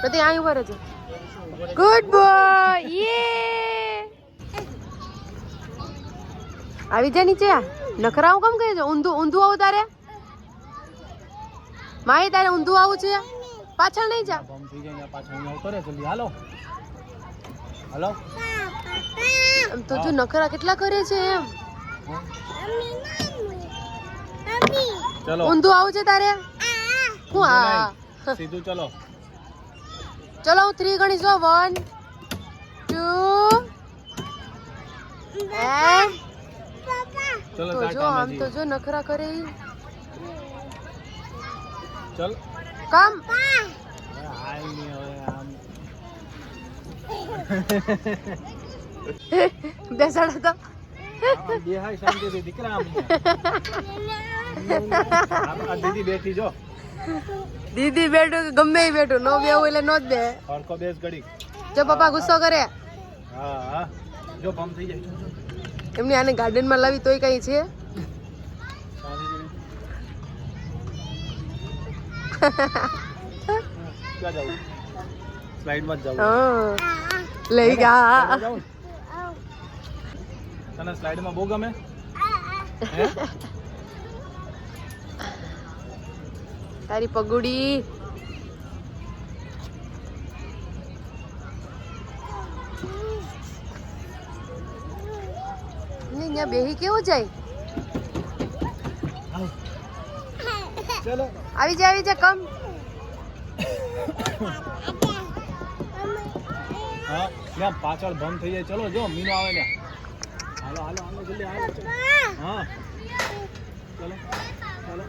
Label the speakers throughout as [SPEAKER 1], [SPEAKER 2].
[SPEAKER 1] પ્રતિ અહીં ઉભા રહેજો. Good boy. યે આવી જા નીચે. નખરાઓ કેમ કહે છે? ઊંધું ઊંધું આવું તારે? માહી તારે ઊંધું આવું છે? પાછળ નહીં જા.
[SPEAKER 2] હાલો હાલો.
[SPEAKER 1] એમ તો જો નખરા કેટલા કરે છે એમ.
[SPEAKER 2] ચલો
[SPEAKER 1] ઊંધું આવું છે તારે? હું આ
[SPEAKER 2] સીધું ચલો.
[SPEAKER 1] ચલો હું 3 ગણીશ. 1 2 and
[SPEAKER 2] ચલો
[SPEAKER 1] તો જો આમ તો જો નખરા કરે ઈ.
[SPEAKER 2] ચલ
[SPEAKER 1] કામ
[SPEAKER 2] હાલ ની હવે આમ
[SPEAKER 1] બેસાડા તો
[SPEAKER 2] બેહાય શાંતિથી દીકરા. આમ આ દીદી બેઠી જો.
[SPEAKER 1] દીદી બેઠું કે ગમે એ બેઠું નો બેવું એટલે નો જ બે.
[SPEAKER 2] હરખો બેસ ઘડી.
[SPEAKER 1] જો પપ્પા ગુસ્સો કરે.
[SPEAKER 2] હા હા જો બમ થઈ જાય.
[SPEAKER 1] એમને આને ગાર્ડન માં લાવી તોય કઈ છે.
[SPEAKER 2] ક્યાં જાવું? સ્લાઇડ માં જાવું.
[SPEAKER 1] હા લઈ ગયા.
[SPEAKER 2] તને સ્લાઇડ માં બહુ ગમે? હે?
[SPEAKER 1] તારી પગુડી અહીંયા બેહી કેવું જાય?
[SPEAKER 2] ચલો
[SPEAKER 1] આવી જા કમ.
[SPEAKER 2] હા લ્યા પાછળ બંધ થઈ જાય. ચલો જો મીનો આવે લ્યા. હાલો હાલો હાલો જલ્દી હાલો. હા ચલો ચલો.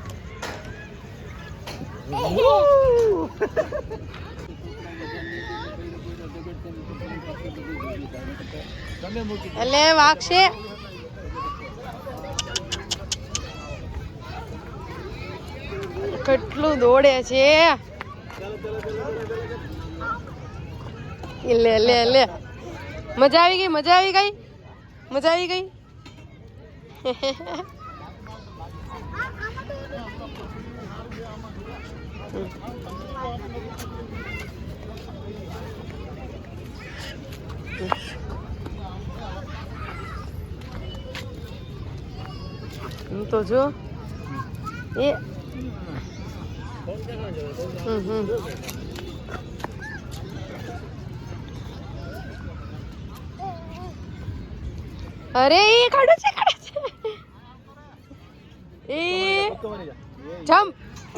[SPEAKER 1] એટલે વાગશે. કેટલું દોડે છે. લે લે લે. મજા આવી ગઈ. મજા આવી ગઈ. મજા આવી ગઈ. તો જો એ અરે એ કાઢે છે એ જમ્પ.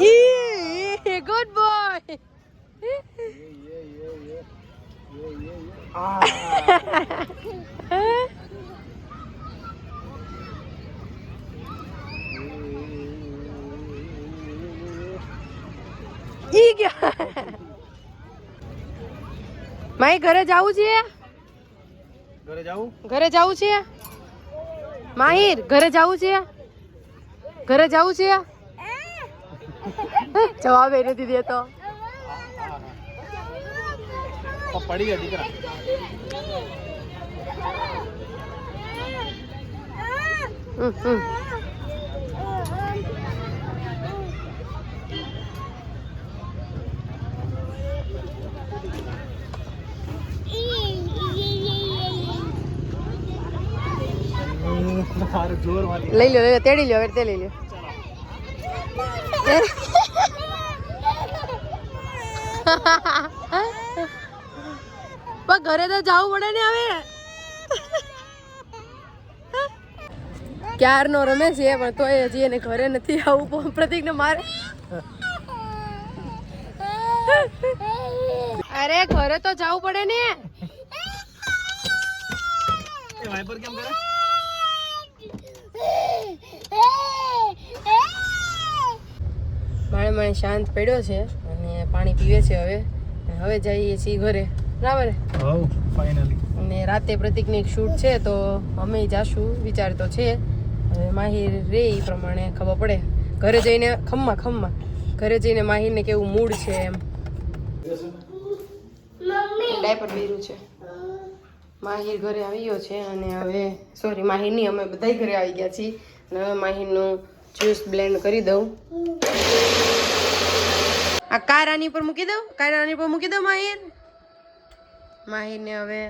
[SPEAKER 1] ઈ ગુડ બોય. ઈ ગયા. માઈ ઘરે જાવું છે.
[SPEAKER 2] ઘરે જાવું?
[SPEAKER 1] ઘરે જાવું છે. માહિર ઘરે જાવું છે. ઘરે જાવું છે. જવાબ એ નથી દેતો.
[SPEAKER 2] પડી ગયા દીકરા.
[SPEAKER 1] લઈ લો તેડી લ્યો. તે લઈ લ્યો. પણ ઘરે તો જવું પડે ને હવે. ક્યારનો રમે છે પણ તોય હજી એને ઘરે નથી આવવું. પ્રતિક ને મારે. અરે ઘરે તો જવું પડે ને.
[SPEAKER 2] વાઇપર કેમ કરે?
[SPEAKER 1] માણે શાંત પડ્યો છે અને પાણી પીવે છે. હવે જઈએ છીએ ઘરે. બરાબર.
[SPEAKER 2] હવ ફાઇનલી.
[SPEAKER 1] અને રાતે પ્રતિકની એક શૂટ છે તો અમે જાશું વિચાર તો છે. હવે માહિર રે એ પ્રમાણે ખબર પડે. ઘરે જઈને ખમ્મા ઘરે જઈને માહિરને કેવું મૂડ છે એમ. ડાયપર પહેર્યું છે. માહિર ઘરે આવી ગયો છે અને હવે સોરી માહિર નહીં, અમે બધા ઘરે આવી ગયા છીએ અને હવે માહિરનું જ્યુસ બ્લેન્ડ કરી દઉં. આ કાર આની પર મૂકી દઉં, કાર આની પર મૂકી દઉં માહિર. માહિરને હવે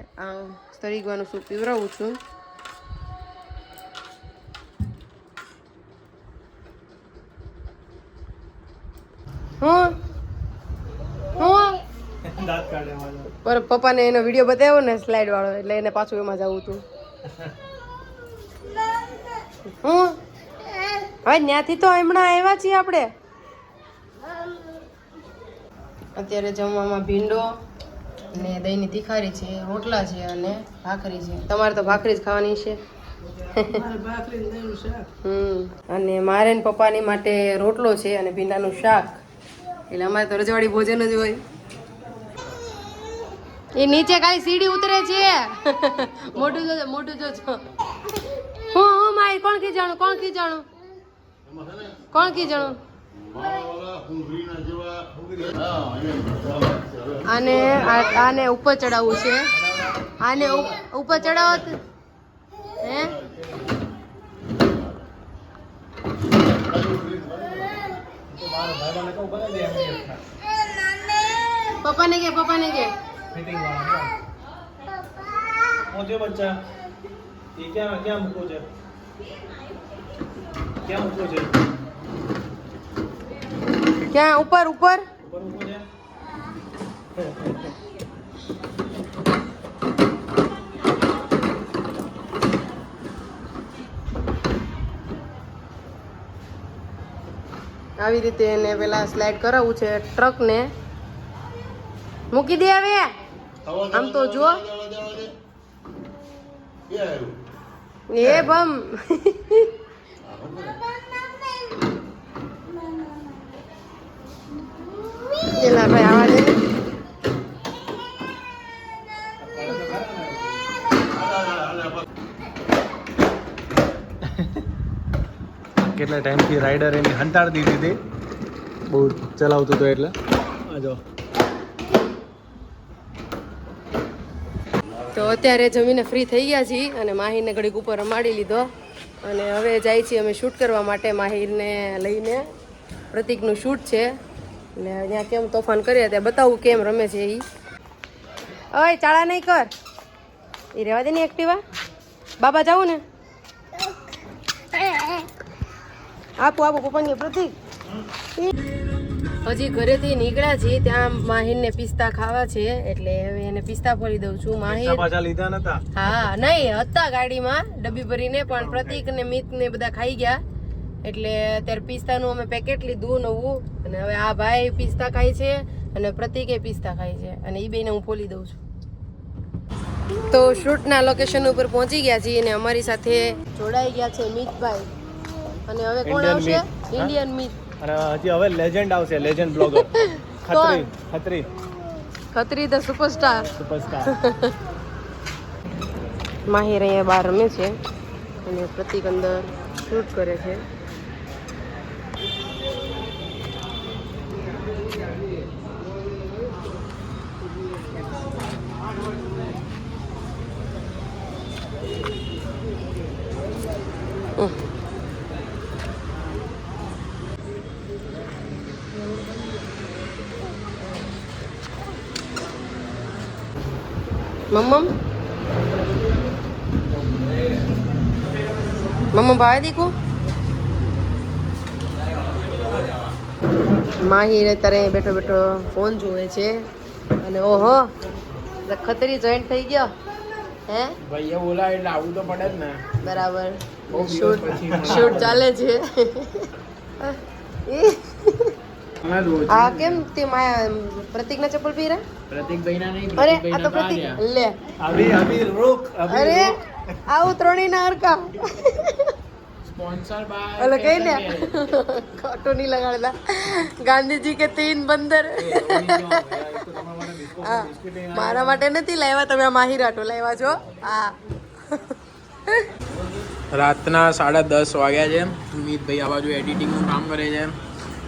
[SPEAKER 1] તરીગવાનું સૂપ પીવડાવું છું. હું
[SPEAKER 2] દાંત કાઢે મારો.
[SPEAKER 1] પર પપ્પાને એનો વિડીયો બતાવ્યો ને સ્લાઇડ વાળો, એટલે એને પાછું એમાં જવું હતું. હું હવે ત્યાંથી તો હમણાં આવ્યા છીએ આપણે. અત્યારે જમવામાં ભીંડો ને દહીંની તીખારી છે, રોટલા છે અને ભાખરી છે. તમારે તો ભાખરી જ ખાવાની છે. અને મારે ને પપ્પાની માટે રોટલો છે અને ભીંડાનું શાક. એટલે અમારે તો રજવાડી ભોજન જ હોય. એ નીચે કાંઈ સીડી ઉતરે છે. મોટું જોજો, મોટું જોજો. હું મારી કોણ ખીજાણું, કોણ ખીજાણું, કોણ ખીજાણું. આને આને ઉપર ચડાવવું છે. આને ઉપર ચડાવો. હે પપ્પાને કે, પપ્પાને કે
[SPEAKER 2] मीटिंग वाला मुझे बच्चा ये क्या क्या मुको है, क्या मुको है,
[SPEAKER 1] ક્યાં ઉપર ઉપર
[SPEAKER 2] ऊपर मुको है.
[SPEAKER 1] આવી રીતે એને પેલા સ્લાઇડ કરાવવું છે ટ્રકને. મૂકી દે હવે. આમ તો જો એ બમ પેલા ભાઈ આવા દે.
[SPEAKER 2] કેટલા ટાઈમથી રાઈડર એની હંતાડી દીધી હતી, બહુ ચલાવતો હતો એટલે. આ જો
[SPEAKER 1] તો અત્યારે જમીને ફ્રી થઈ ગયા છીએ અને માહિરને ઘડીક ઉપર રમાડી લીધો અને હવે જાય છીએ અમે શૂટ કરવા માટે. માહિરને લઈને પ્રતિકનું શૂટ છે એટલે ત્યાં કેમ તોફાન કરીએ ત્યાં બતાવું કેમ રમે છે એ. ઓય ચાળા નહીં કર, એ રહેવા દે ને એક્ટિવા. બાબા જાવું ને, આપો આપો પપ્પાને. પ્રતિક હજી ઘરેથી નીકળ્યા છીએ, ત્યાં માહિરને પિસ્તા ખાવા છે એટલે હવે એને પિસ્તા ફોડી દઉં છું. માહિર
[SPEAKER 2] પાછા લીધા નતા.
[SPEAKER 1] હા નહીં હતા ગાડીમાં ડબ્બી ભરીને, પણ પ્રતિક ને મિત ને બધા ખાઈ ગયા એટલે અત્યારે પિસ્તાનું અમે પેકેટ લીધું નવું. અને હવે આ ભાઈ પિસ્તા ખાય છે અને પ્રતિકે પિસ્તા ખાય છે અને એ બેને હું ફોલી દઉં છું. તો શૂટના લોકેશન ઉપર પહોંચી ગયા છીએ અને અમારી સાથે જોડાઈ ગયા છે મિતભાઈ. અને હવે કોણ
[SPEAKER 2] Indian
[SPEAKER 1] આવશે?
[SPEAKER 2] મિત.
[SPEAKER 1] ઇન્ડિયન મિત.
[SPEAKER 2] અને હજી હવે લેજેન્ડ આવશે, legend blogger. Khatri Khatri
[SPEAKER 1] Khatri the superstar.
[SPEAKER 2] Superstar.
[SPEAKER 1] Mahir અહીંયા બહાર રમે છે અને પ્રતિક અંદર શૂટ કરે છે. મમ્મમ મમ્મા ભાઈ દીકુ માહિર અત્યારે બેઠો બેઠો ફોન જોવે છે અને ઓહો ખતરી જોઈન્ટ થઈ ગયો. હે
[SPEAKER 2] ભાઈ એ બોલા એટલે આવું તો પડે જ ને.
[SPEAKER 1] બરાબર.
[SPEAKER 2] બહુ દિવસ
[SPEAKER 1] શૂટ
[SPEAKER 2] પછી
[SPEAKER 1] શૂટ ચાલે છે. આ કેમ તે માયા પ્રતિકના ચપ્પલ પહેર્યા?
[SPEAKER 2] પ્રતિકભાઈ ના નહીં.
[SPEAKER 1] અરે આ તો પ્રતિક લે.
[SPEAKER 2] અભી અભી રોક.
[SPEAKER 1] અરે આવું ત્રણેયના હરકા.
[SPEAKER 2] સ્પોન્સર બાય
[SPEAKER 1] ઓલો કઈ ને ખોટું નહીં લગાડેલા. ગાંધીજી કે 3 બંદર. હા, મારા માટે નથી લાવ્યા તમે, આ માહિરાટો લાવ્યા છો. હા
[SPEAKER 3] રાતના 10:30 વાગ્યા છે. મિતભાઈ આ બાજુ એડિટિંગનું કામ કરે છે,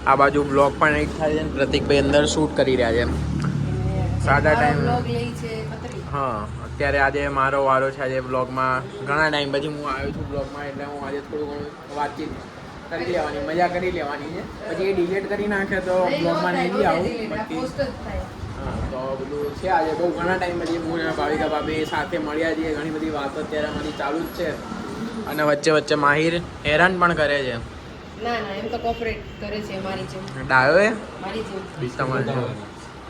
[SPEAKER 3] આ બાજુ બ્લોગ પણ એડિટ થાય છે. પ્રતિકભાઈ અંદર શૂટ કરી રહ્યા છે. સાડા ટાઈમ. હા, અત્યારે આજે મારો વારો છે આજે બ્લોગમાં. ઘણા ટાઈમ પછી હું આવ્યો છું બ્લોગમાં, એટલે હું આજે થોડું ઘણું વાતચીત કરી લેવાની, મજા કરી લેવાની છે. પછી એ ડિલીટ કરી નાખે તો બ્લોગમાં નહીં આવું. બાકી હા, તો બધું છે. આજે બહુ ઘણા ટાઈમ પછી હું અને ભાવિકા ભાભી સાથે મળ્યા છીએ. ઘણી બધી વાતો અત્યારે અમારી ચાલુ જ છે. અને વચ્ચે વચ્ચે માહિર હેરાન પણ કરે છે.
[SPEAKER 1] ના ના, એમ તો કોપરેટ કરે છે મારી જેમ.
[SPEAKER 3] ડાયો એ
[SPEAKER 1] મારી જેમ.
[SPEAKER 3] તમારે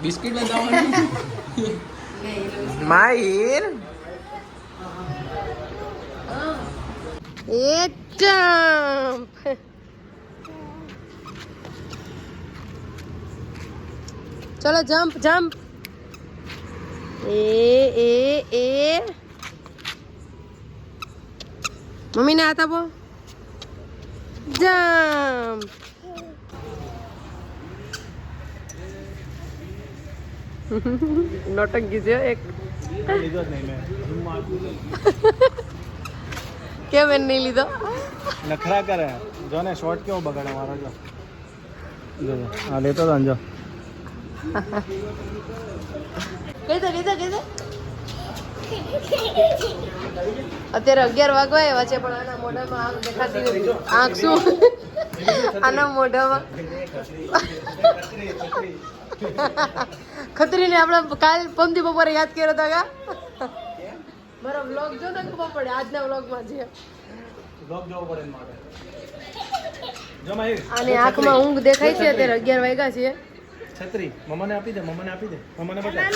[SPEAKER 3] બિસ્કિટ લેતા
[SPEAKER 1] નહીં,
[SPEAKER 3] માહિર
[SPEAKER 1] એ જમ્પ. ચલો જમ્પ જમ્પ. એ મમ્મીને હાથ આપો. જમ્પ. નોટંકી છે એક.
[SPEAKER 2] લીધો જ નહીં મેં રૂમમાં આપ્યું નહીં.
[SPEAKER 1] કેમ એને નહીં લીધો?
[SPEAKER 2] નખરા કરે જો ને, શોર્ટ કેવો બગાડે મારો. જો જો હા, લેતો હતો ને જો.
[SPEAKER 1] કીધો અત્યારે 11 વાગવા આવ્યા છે પણ આના મોઢામાં આંખ દેખાતી નથી. આંખ શું? આના મોઢામાં ખતરીને આપણે કાલ પમદી બપોરે યાદ કર્યો હતા કા? મારો વ્લોગ જો તો ખબર પડે આજના વ્લોગમાં છે.
[SPEAKER 2] બ્લોગ જોવો પડે એના માટે. જો માહિર,
[SPEAKER 1] આની આંખમાં ઊંઘ દેખાય છે. અત્યારે 11 વાગ્યા છે.
[SPEAKER 2] છત્રી મમ્માને આપી દે, મમ્માને આપી દે, મમ્માને બતા.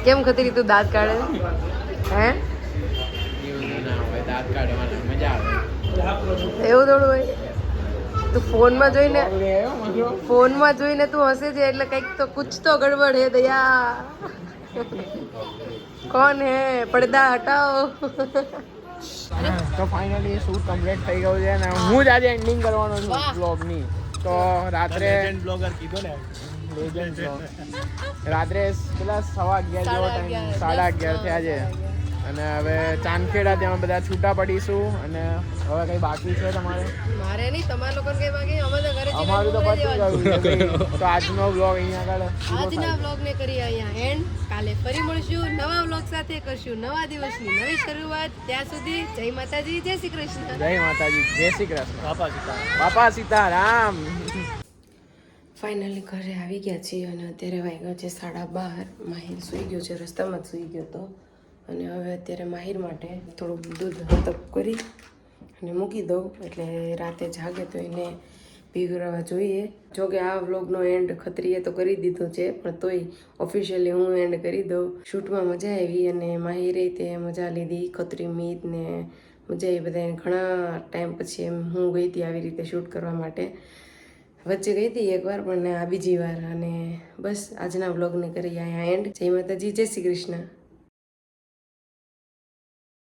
[SPEAKER 1] કેમ ખતરી તું દાંત કાઢે? હે
[SPEAKER 3] દાંત કાઢવાની મજા આવે.
[SPEAKER 1] એવું થોડું હોય? તું ફોનમાં જોઈને તું હસે છે એટલે કંઈક તો કુછ તો ગડબડ હે દયા. કોણ હે? પડદા હટાઓ.
[SPEAKER 3] તો ફાઇનલી શૂટ કમ્પ્લીટ થઈ ગયું છે ને હું જ આજે એન્ડિંગ કરવાનો છું બ્લોગની. તો રાત્રે
[SPEAKER 2] બ્લોગર કીધો ને,
[SPEAKER 3] લેજન્ડ બ્લોગ. રાત્રે પેલા 11:15 જેવો ટાઈમ, 11:30 થયા છે. અને હવે ચાંદખેડા ત્યાં બધા છૂટા પડીશું. અને હવે કઈ બાકી છે તમારે?
[SPEAKER 1] મારે નહીં, તમારા લોકોને કઈ બાકી? અમે તો ઘરે
[SPEAKER 3] અમારું તો પતી ગયું છે. તો આજનો બ્લોગ અહીંયા આગળ
[SPEAKER 1] આજના વ્લોગને કરીએ અહીંયા એન્ડ. કાલે ફરી મળશું નવા વ્લોગ સાથે, કરશું નવા દિવસની નવી શરૂઆત. ત્યાં સુધી જય માતાજી, જય શ્રી કૃષ્ણ.
[SPEAKER 3] જય માતાજી, જય શ્રી કૃષ્ણ.
[SPEAKER 2] બાપા સીતા.
[SPEAKER 3] બાપા સીતારામ.
[SPEAKER 1] ફાઇનલી ઘરે આવી ગયા છીએ અને અત્યારે વાગ્યો છે 12:30. માહિર સૂઈ ગયો છે, રસ્તામાં જ સૂઈ ગયો હતો. અને હવે અત્યારે માહિર માટે થોડુંક દૂધ હતપ કરી અને મૂકી દઉં એટલે રાતે જાગે તો એને પીવડાવવા જોઈએ. જોકે આ વ્લોગનો એન્ડ ખત્રીએ તો કરી દીધો છે પણ તોય ઓફિશિયલી હું એન્ડ કરી દઉં. શૂટમાં મજા આવી અને માહિરે તે મજા લીધી. ખત્રી મીત ને મજા આવી બધાને. ઘણા ટાઈમ પછી એમ હું ગઈ હતી આવી રીતે શૂટ કરવા માટે. વચ્ચે ગઈ હતી એકવાર પણ આ બીજી વાર. અને બસ આજના વ્લોગને કરી અહીંયા એન્ડ. જય માતાજી, જય શ્રી કૃષ્ણ.